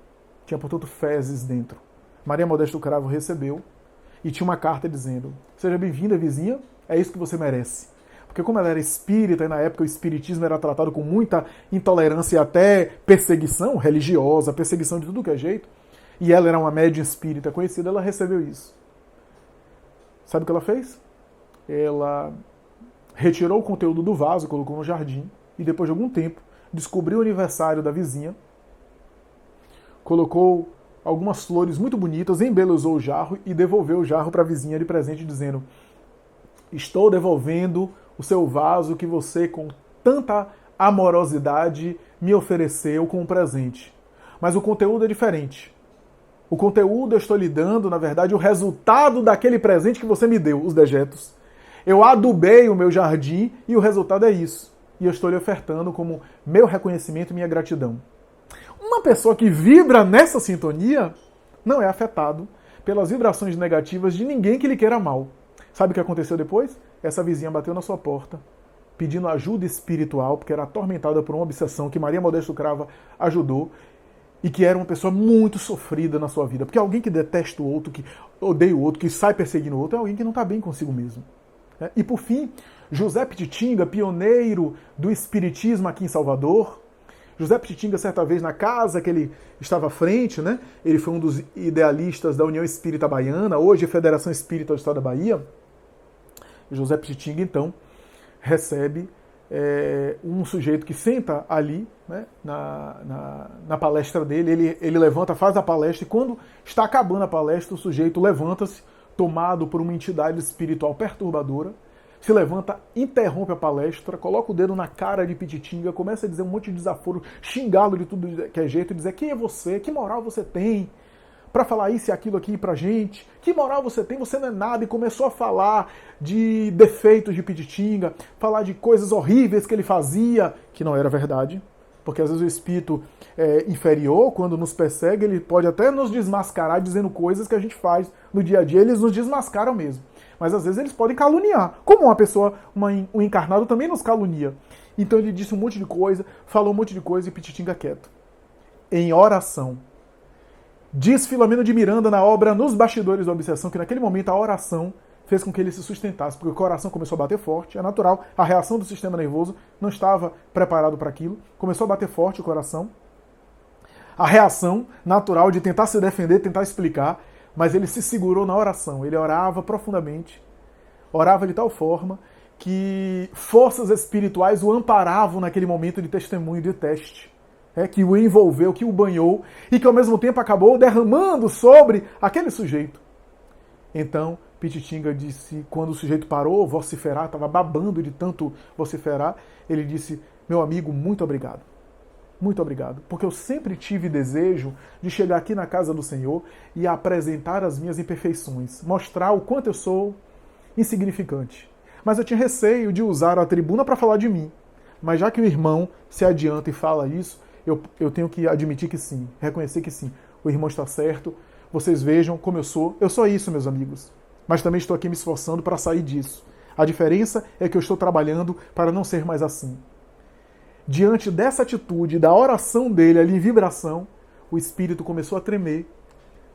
tinha, portanto, fezes dentro. Maria Modesta do Cravo recebeu e tinha uma carta dizendo: seja bem-vinda, vizinha, é isso que você merece. Porque como ela era espírita, e na época o espiritismo era tratado com muita intolerância e até perseguição religiosa, perseguição de tudo que é jeito, e ela era uma médium espírita conhecida, ela recebeu isso. Sabe o que ela fez? Ela retirou o conteúdo do vaso, colocou no jardim, e depois de algum tempo, descobriu o aniversário da vizinha, colocou algumas flores muito bonitas, embelezou o jarro e devolveu o jarro para a vizinha de presente, dizendo: estou devolvendo o seu vaso que você, com tanta amorosidade, me ofereceu como presente. Mas o conteúdo é diferente. O conteúdo eu estou lhe dando, na verdade, o resultado daquele presente que você me deu, os dejetos. Eu adubei o meu jardim e o resultado é isso. E eu estou lhe ofertando como meu reconhecimento e minha gratidão. Uma pessoa que vibra nessa sintonia não é afetado pelas vibrações negativas de ninguém que lhe queira mal. Sabe o que aconteceu depois? Essa vizinha bateu na sua porta, pedindo ajuda espiritual, porque era atormentada por uma obsessão que Maria Modesta do Cravo ajudou, e que era uma pessoa muito sofrida na sua vida. Porque alguém que detesta o outro, que odeia o outro, que sai perseguindo o outro, é alguém que não está bem consigo mesmo. E por fim, José Pititinga, pioneiro do espiritismo aqui em Salvador. José Pititinga, certa vez, na casa que ele estava à frente, né? Ele foi um dos idealistas da União Espírita Baiana, hoje Federação Espírita do Estado da Bahia. José Pititinga, então, recebe um sujeito que senta ali, né, na palestra dele, ele levanta, faz a palestra, e quando está acabando a palestra, o sujeito levanta-se, tomado por uma entidade espiritual perturbadora, se levanta, interrompe a palestra, coloca o dedo na cara de Pititinga, começa a dizer um monte de desaforo, xingá-lo de tudo que é jeito, e dizer: quem é você? Que moral você tem para falar isso e aquilo aqui pra gente? Que moral você tem? Você não é nada. E começou a falar de defeitos de Pititinga, falar de coisas horríveis que ele fazia, que não era verdade, porque às vezes o espírito inferior, quando nos persegue, ele pode até nos desmascarar dizendo coisas que a gente faz no dia a dia, eles nos desmascaram mesmo. Mas às vezes eles podem caluniar, como uma pessoa, um encarnado também nos calunia. Então ele disse um monte de coisa, falou um monte de coisa, e Pititinga quieto, em oração. Diz Filomeno de Miranda na obra Nos Bastidores da Obsessão que naquele momento a oração fez com que ele se sustentasse, porque o coração começou a bater forte, é natural, a reação do sistema nervoso não estava preparado para aquilo, começou a bater forte o coração, a reação natural de tentar se defender, tentar explicar, mas ele se segurou na oração, ele orava profundamente, orava de tal forma que forças espirituais o amparavam naquele momento de testemunho, de teste, que o envolveu, que o banhou, e que ao mesmo tempo acabou derramando sobre aquele sujeito. Então, Pititinga disse, quando o sujeito parou, vociferar, estava babando de tanto vociferar, ele disse: meu amigo, muito obrigado. Muito obrigado, porque eu sempre tive desejo de chegar aqui na casa do Senhor e apresentar as minhas imperfeições, mostrar o quanto eu sou insignificante. Mas eu tinha receio de usar a tribuna para falar de mim. Mas já que o irmão se adianta e fala isso, eu tenho que admitir que sim, reconhecer que sim, o irmão está certo, vocês vejam como eu sou isso, meus amigos. Mas também estou aqui me esforçando para sair disso. A diferença é que eu estou trabalhando para não ser mais assim. Diante dessa atitude, da oração dele ali em vibração, o espírito começou a tremer,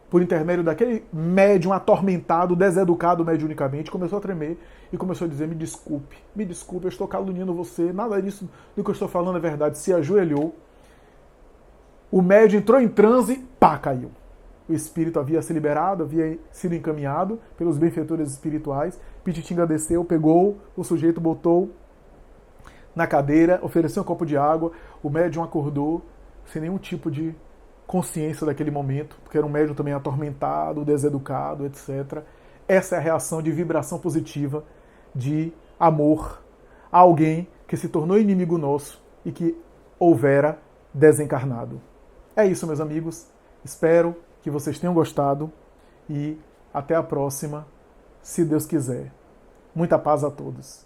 por intermédio daquele médium atormentado, deseducado mediunicamente, começou a tremer e começou a dizer: me desculpe, eu estou caluniando você, nada disso do que eu estou falando é verdade. Se ajoelhou, o médium entrou em transe, pá, caiu. O espírito havia se liberado, havia sido encaminhado pelos benfeitores espirituais. Pititinga desceu, pegou o sujeito, botou na cadeira, ofereceu um copo de água. O médium acordou sem nenhum tipo de consciência daquele momento, porque era um médium também atormentado, deseducado, etc. Essa é a reação de vibração positiva, de amor a alguém que se tornou inimigo nosso e que houvera desencarnado. É isso, meus amigos. Espero que vocês tenham gostado e até a próxima, se Deus quiser. Muita paz a todos.